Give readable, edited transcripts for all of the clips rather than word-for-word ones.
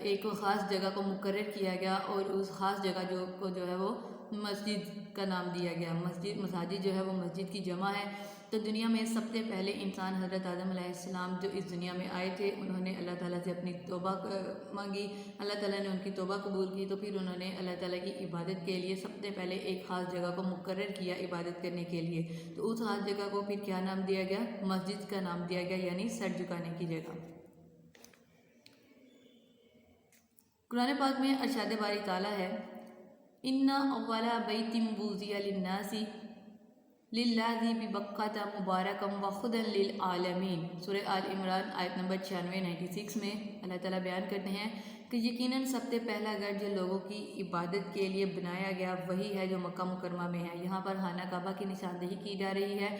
ایک خاص جگہ کو مقرر کیا گیا اور اس خاص جگہ جو ہے وہ مسجد کا نام دیا گیا۔ مساجد جو ہے وہ مسجد کی جمع ہے۔ تو دنیا میں سب سے پہلے انسان حضرت آدم علیہ السلام جو اس دنیا میں آئے تھے، انہوں نے اللہ تعالیٰ سے اپنی توبہ مانگی، اللہ تعالیٰ نے ان کی توبہ قبول کی، تو پھر انہوں نے اللہ تعالیٰ کی عبادت کے لیے سب سے پہلے ایک خاص جگہ کو مقرر کیا عبادت کرنے کے لیے۔ تو اس خاص جگہ کو پھر کیا نام دیا گیا؟ مسجد کا نام دیا گیا، یعنی سر جھکانے کی جگہ۔ قرآن پاک میں ارشاد باری تعالیٰ ہے، اِنَّ أَوَّلَ بَيْتٍ وُضِعَ لِلنَّاسِ لِلَّذِي بِبَکَّةَ مُبَارَکًا وَہُدًى لِلْعَالَمِینَ۔ سورہ آل عمران آیت نمبر 96 میں اللہ تعالیٰ بیان کرتے ہیں کہ یقیناً سب سے پہلا گھر جو لوگوں کی عبادت کے لیے بنایا گیا وہی ہے جو مکہ مکرمہ میں ہے۔ یہاں پر خانہ کعبہ کی نشاندہی کی جا رہی ہے۔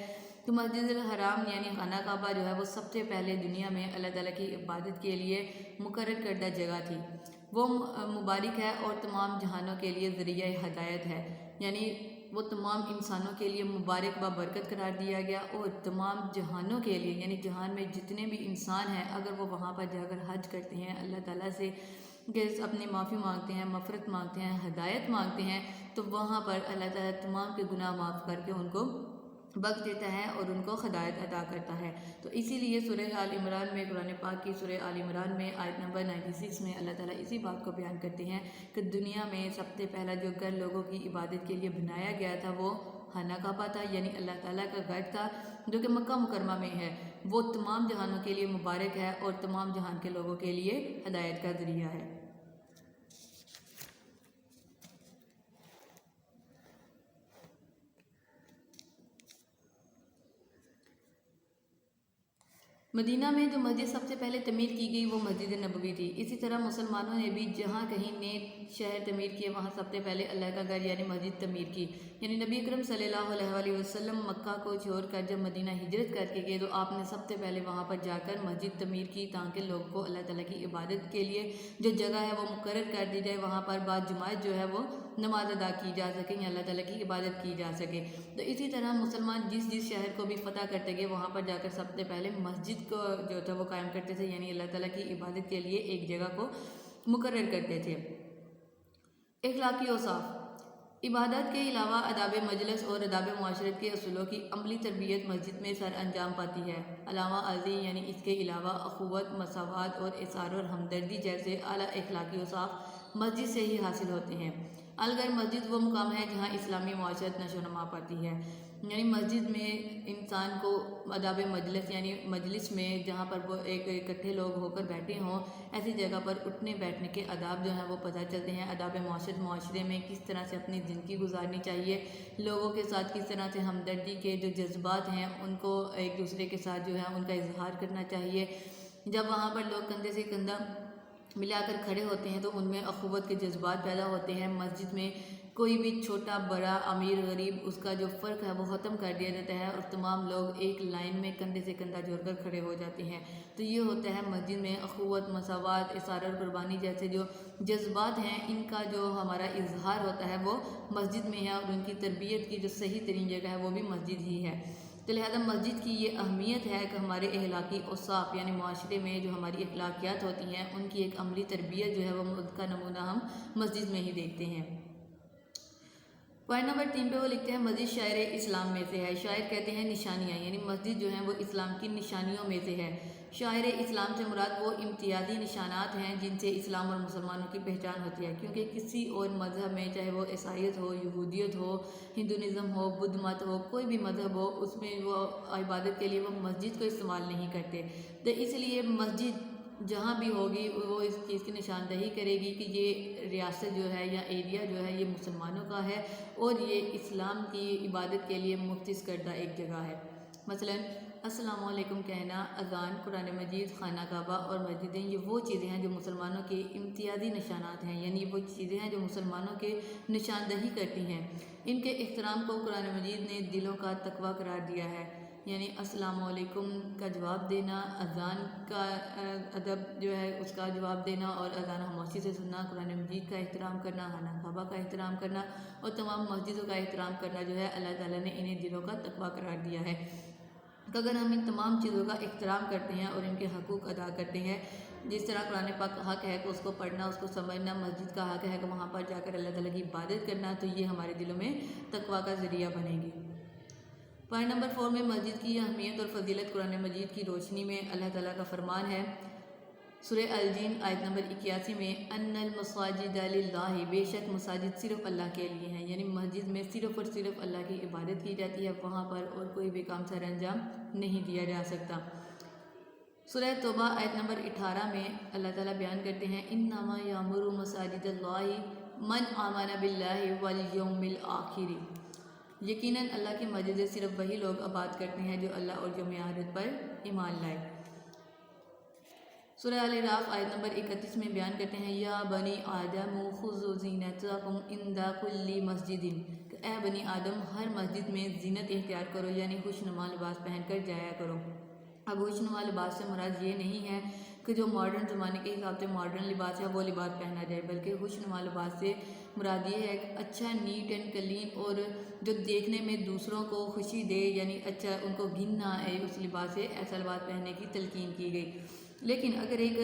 تو مسجد الحرام یعنی خانہ کعبہ جو ہے وہ سب سے پہلے دنیا میں اللہ تعالیٰ کی عبادت کے لیے مقرر کردہ جگہ تھی۔ وہ مبارک ہے اور تمام جہانوں کے لیے ذریعہ ہدایت ہے، یعنی وہ تمام انسانوں کے لیے مبارک با برکت قرار دیا گیا، اور تمام جہانوں کے لیے یعنی جہان میں جتنے بھی انسان ہیں اگر وہ وہاں پر جا کر حج کرتے ہیں، اللہ تعالیٰ سے کہ اپنی معافی مانگتے ہیں، مغفرت مانگتے ہیں، ہدایت مانگتے ہیں، تو وہاں پر اللہ تعالیٰ تمام کے گناہ معاف کر کے ان کو بخش دیتا ہے اور ان کو ہدایت عطا کرتا ہے۔ تو اسی لیے سورہ آل عمران میں، قرآن پاک کی سورہ آل عمران میں آیت نمبر 96 میں اللہ تعالیٰ اسی بات کو بیان کرتے ہیں کہ دنیا میں سب سے پہلا جو گھر لوگوں کی عبادت کے لیے بنایا گیا تھا وہ خانہ کعبہ تھا، یعنی اللہ تعالیٰ کا گھر تھا جو کہ مکہ مکرمہ میں ہے۔ وہ تمام جہانوں کے لیے مبارک ہے اور تمام جہان کے لوگوں کے لیے ہدایت کا ذریعہ ہے۔ مدینہ میں جو مسجد سب سے پہلے تعمیر کی گئی وہ مسجد نبوی تھی۔ اسی طرح مسلمانوں نے بھی جہاں کہیں نئے شہر تعمیر کیے وہاں سب سے پہلے اللہ کا گھر یعنی مسجد تعمیر کی، یعنی نبی اکرم صلی اللہ علیہ وآلہ وسلم مکہ کو چھوڑ کر جب مدینہ ہجرت کر کے گئے تو آپ نے سب سے پہلے وہاں پر جا کر مسجد تعمیر کی تاکہ لوگوں کو اللہ تعالیٰ کی عبادت کے لیے جو جگہ ہے وہ مقرر کر دی جائے، وہاں پر بعد جماعت جو ہے وہ نماز ادا کی جا سکے یا اللہ تعالیٰ کی عبادت کی جا سکے۔ تو اسی طرح مسلمان جس شہر کو بھی فتح کرتے گئے وہاں پر جا کر سب سے پہلے مسجد کو جو تھا وہ قائم کرتے تھے، یعنی اللہ تعالیٰ کی عبادت کے لیے ایک جگہ کو مقرر کرتے تھے۔ اخلاقی اوصاف: عبادت کے علاوہ آداب مجلس اور آداب معاشرت کے اصولوں کی عملی تربیت مسجد میں سر انجام پاتی ہے۔ علامہ ازی یعنی اس کے علاوہ اخوت، مساوات اور اثار اور ہمدردی جیسے اعلیٰ اخلاقی اوصاف مسجد سے ہی حاصل ہوتے ہیں۔ الغرض مسجد وہ مقام ہے جہاں اسلامی معاشرت نشو و نما پاتی ہے، یعنی مسجد میں انسان کو آداب مجلس یعنی مجلس میں جہاں پر وہ ایک اکٹھے لوگ ہو کر بیٹھے ہوں، ایسی جگہ پر اٹھنے بیٹھنے کے آداب جو ہیں وہ پتہ چلتے ہیں۔ آداب معاشرے میں کس طرح سے اپنی زندگی گزارنی چاہیے، لوگوں کے ساتھ کس طرح سے ہمدردی کے جو جذبات ہیں ان کو ایک دوسرے کے ساتھ جو ہے ان کا اظہار کرنا چاہیے۔ جب وہاں پر لوگ کندھے سے کندھا ملا کر کھڑے ہوتے ہیں تو ان میں اخوت کے جذبات پیدا ہوتے ہیں۔ مسجد میں کوئی بھی چھوٹا بڑا امیر غریب اس کا جو فرق ہے وہ ختم کر دیا جاتا ہے اور تمام لوگ ایک لائن میں کندھے سے کندھا جوڑ کر کھڑے ہو جاتے ہیں۔ تو یہ ہوتا ہے مسجد میں اخوت، مساوات، اثار اور قربانی جیسے جو جذبات ہیں ان کا جو ہمارا اظہار ہوتا ہے وہ مسجد میں ہے، اور ان کی تربیت کی جو صحیح ترین جگہ ہے وہ بھی مسجد ہی ہے۔ تو لہذا مسجد کی یہ اہمیت ہے کہ ہمارے اخلاقی اوصاف یعنی معاشرے میں جو ہماری اخلاقیات ہوتی ہیں ان کی ایک عملی تربیت جو ہے وہ اس کا نمونہ ہم مسجد میں ہی دیکھتے ہیں۔ پوائنٹ نمبر 3 پہ وہ لکھتے ہیں مسجد شاعر اسلام میں سے ہے۔ شاعر کہتے ہیں نشانیاں، یعنی مسجد جو ہیں وہ اسلام کی نشانیوں میں سے ہے۔ شاعر اسلام سے مراد وہ امتیازی نشانات ہیں جن سے اسلام اور مسلمانوں کی پہچان ہوتی ہے، کیونکہ کسی اور مذہب میں چاہے وہ عیسائیت ہو، یہودیت ہو، ہندونزم ہو، بدھ مت ہو، کوئی بھی مذہب ہو، اس میں وہ عبادت کے لیے وہ مسجد کو استعمال نہیں کرتے۔ تو اس لیے مسجد جہاں بھی ہوگی وہ اس چیز کی نشاندہی کرے گی کہ یہ ریاست جو ہے یا ایریا جو ہے یہ مسلمانوں کا ہے اور یہ اسلام کی عبادت کے لیے مختص کردہ ایک جگہ ہے۔ مثلا السلام علیکم کہنا، اذان، قرآن مجید، خانہ کعبہ اور مسجدیں یہ وہ چیزیں ہیں جو مسلمانوں کے امتیازی نشانات ہیں، یعنی وہ چیزیں ہیں جو مسلمانوں کے نشاندہی کرتی ہیں۔ ان کے احترام کو قرآن مجید نے دلوں کا تقویٰ قرار دیا ہے، یعنی السلام علیکم کا جواب دینا، اذان کا ادب جو ہے اس کا جواب دینا اور اذان خاموشی سے سننا، قرآن مجید کا احترام کرنا، خانہ کعبہ کا احترام کرنا اور تمام مسجدوں کا احترام کرنا جو ہے اللہ تعالیٰ نے انہیں دلوں کا تقویٰ قرار دیا ہے۔ تو اگر ہم ان تمام چیزوں کا احترام کرتے ہیں اور ان کے حقوق ادا کرتے ہیں جس طرح قرآن پاک کا حق ہے کہ اس کو پڑھنا، اس کو سمجھنا، مسجد کا حق ہے کہ وہاں پر جا کر اللہ تعالیٰ کی عبادت کرنا، تو یہ ہمارے دلوں میں تقویٰ کا ذریعہ بنیں گے۔ پوائنٹ نمبر 4 میں مسجد کی اہمیت اور فضیلت قرآن مجید کی روشنی میں اللہ تعالیٰ کا فرمان ہے سورہ الجن آیت نمبر 81 میں ان المساجد للہ، بے شک مساجد صرف اللہ کے لیے ہیں، یعنی مسجد میں صرف اور صرف اللہ کی عبادت کی جاتی ہے، وہاں پر اور کوئی بھی کام سر انجام نہیں دیا جا سکتا۔ سورہ توبہ آیت نمبر 18 میں اللہ تعالیٰ بیان کرتے ہیں انما یامر مساجد اللہ من آمن باللہ والیوم الآخر، یقیناً اللہ کی مسجد صرف وہی لوگ آباد کرتے ہیں جو اللہ اور یوم آخرت پر ایمان لائے۔ سورہ الاعراف آیت نمبر 31 میں بیان کرتے ہیں یا بنی آدم خذوا زینتکم عند کل مسجد، اے بنی آدم ہر مسجد میں زینت اختیار کرو، یعنی خوشنما لباس پہن کر جایا کرو۔ اب خوشنما لباس سے مراد یہ نہیں ہے کہ جو ماڈرن زمانے کے حساب سے ماڈرن لباس ہے وہ لباس پہنا جائے، بلکہ خوشنما لباس سے مراد یہ ہے کہ اچھا نیٹ اینڈ کلین اور جو دیکھنے میں دوسروں کو خوشی دے، یعنی اچھا ان کو گھن نہ آئے اس لباس سے، ایسا لباس پہننے کی تلقین کی گئی۔ لیکن اگر ایک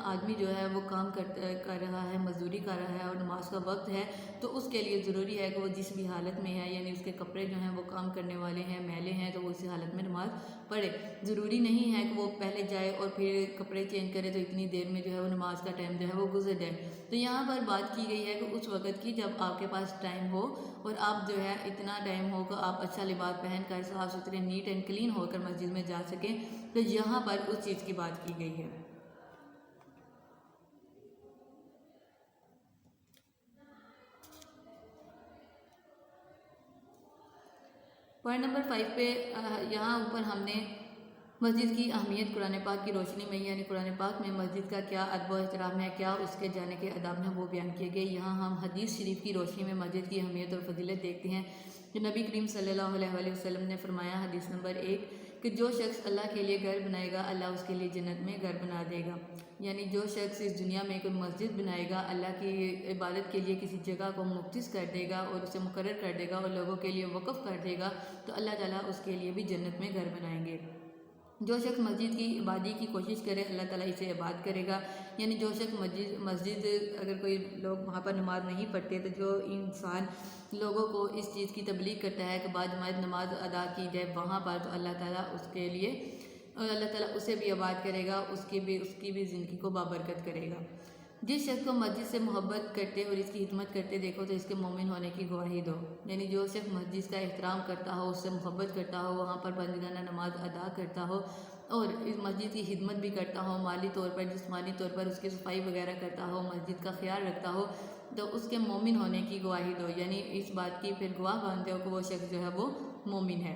آدمی جو ہے وہ کام کر رہا ہے، مزدوری کر رہا ہے اور نماز کا وقت ہے، تو اس کے لیے ضروری ہے کہ وہ جس بھی حالت میں ہے، یعنی اس کے کپڑے جو ہیں وہ کام کرنے والے ہیں، میلے ہیں، تو وہ اسی حالت میں نماز پڑھے۔ ضروری نہیں ہے کہ وہ پہلے جائے اور پھر کپڑے چینج کرے تو اتنی دیر میں جو ہے وہ نماز کا ٹائم جو ہے وہ گزر جائے۔ تو یہاں پر بات کی گئی ہے کہ اس وقت کی جب آپ کے پاس ٹائم ہو اور آپ جو ہے اتنا ٹائم ہو کہ آپ اچھا لباس پہن کر صاف ستھرے نیٹ اینڈ کلین ہو کر مسجد میں جا سکیں، تو یہاں پر اس چیز کی بات کی گئی ہے۔ پوائنٹ نمبر 5 پہ یہاں اوپر ہم نے مسجد کی اہمیت قرآن پاک کی روشنی میں، یعنی قرآن پاک میں مسجد کا کیا ادب و احترام ہے، کیا اس کے جانے کے آداب ہیں، وہ بیان کیے گئے۔ یہاں ہم حدیث شریف کی روشنی میں مسجد کی اہمیت اور فضیلت دیکھتے ہیں جو نبی کریم صلی اللہ علیہ وسلم نے فرمایا، حدیث نمبر 1 کہ جو شخص اللہ کے لیے گھر بنائے گا اللہ اس کے لیے جنت میں گھر بنا دے گا، یعنی جو شخص اس دنیا میں کوئی مسجد بنائے گا، اللہ کی عبادت کے لیے کسی جگہ کو مختص کر دے گا اور اسے مقرر کر دے گا اور لوگوں کے لیے وقف کر دے گا، تو اللہ تعالیٰ اس کے لیے بھی جنت میں گھر بنائیں گے۔ جو شخص مسجد کی عبادی کی کوشش کرے اللہ تعالیٰ اسے عباد کرے گا، یعنی جو شخص مسجد اگر کوئی لوگ وہاں پر نماز نہیں پڑھتے، تو جو انسان لوگوں کو اس چیز کی تبلیغ کرتا ہے کہ بعد نماز ادا کی جائے وہاں پر، تو اللہ تعالیٰ اس کے لیے اللہ تعالیٰ اسے بھی عباد کرے گا، اس کی بھی زندگی کو بابرکت کرے گا۔ جس شخص کو مسجد سے محبت کرتے اور اس کی خدمت کرتے دیکھو تو اس کے مومن ہونے کی گواہی دو، یعنی جو شخص مسجد کا احترام کرتا ہو، اس سے محبت کرتا ہو، وہاں پر بندگانہ نماز ادا کرتا ہو اور اس مسجد کی خدمت بھی کرتا ہو، مالی طور پر جسمانی طور پر اس کی صفائی وغیرہ کرتا ہو، مسجد کا خیال رکھتا ہو، تو اس کے مومن ہونے کی گواہی دو، یعنی اس بات کی پھر گواہ باندھتے ہو کہ وہ شخص جو ہے وہ مومن ہے۔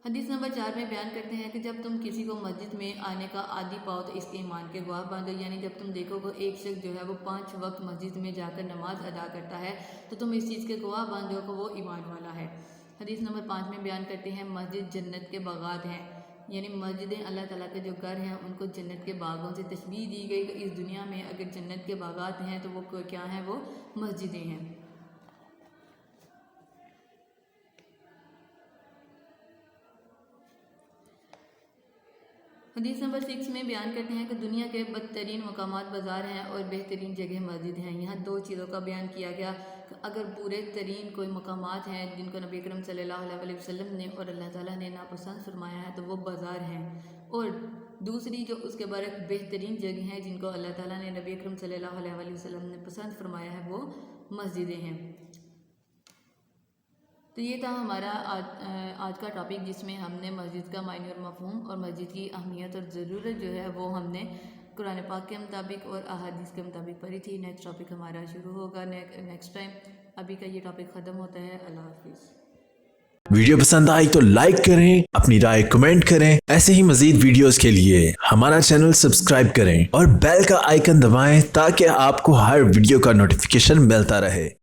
حدیث نمبر 4 میں بیان کرتے ہیں کہ جب تم کسی کو مسجد میں آنے کا عادی پاؤ تو اس کے ایمان کے گواہ باندھو، یعنی جب تم دیکھو کہ ایک شخص جو ہے وہ 5 وقت مسجد میں جا کر نماز ادا کرتا ہے تو تم اس چیز کے گواہ باندھو کہ وہ ایمان والا ہے۔ حدیث نمبر 5 میں بیان کرتے ہیں مسجد جنت کے باغات ہیں، یعنی مسجدیں اللہ تعالیٰ کے جو گھر ہیں ان کو جنت کے باغوں سے تشبیہ دی گئی کہ اس دنیا میں اگر جنت کے باغات ہیں تو وہ کیا ہیں، وہ مسجدیں ہیں۔ حدیث نمبر 6 میں بیان کرتے ہیں کہ دنیا کے بدترین مقامات بازار ہیں اور بہترین جگہ مسجد ہیں۔ یہاں 2 چیزوں کا بیان کیا گیا کہ اگر برے ترین کوئی مقامات ہیں جن کو نبی اکرم صلی اللہ علیہ وسلم نے اور اللہ تعالیٰ نے ناپسند فرمایا ہے تو وہ بازار ہیں، اور دوسری جو اس کے برعکس بہترین جگہ ہیں جن کو اللہ تعالیٰ نے نبی اکرم صلی اللہ علیہ وسلم نے پسند فرمایا ہے وہ مسجدیں ہیں۔ تو یہ تھا ہمارا آج کا ٹاپک جس میں ہم نے مسجد کا معنی اور مفہوم اور مسجد کی اہمیت اور ضرورت جو ہے وہ ہم نے قرآن پاک کے مطابق اور احادیث کے مطابق پڑھی تھی۔ نیکسٹ ٹاپک ہمارا شروع ہوگا نیکسٹ ٹائم۔ ابھی کا یہ ٹاپک ختم ہوتا ہے۔ اللہ حافظ۔ ویڈیو پسند آئی تو لائک کریں، اپنی رائے کمنٹ کریں۔ ایسے ہی مزید ویڈیوز کے لیے ہمارا چینل سبسکرائب کریں اور بیل کا آئیکن دبائیں تاکہ آپ کو ہر ویڈیو کا نوٹیفیکیشن ملتا رہے۔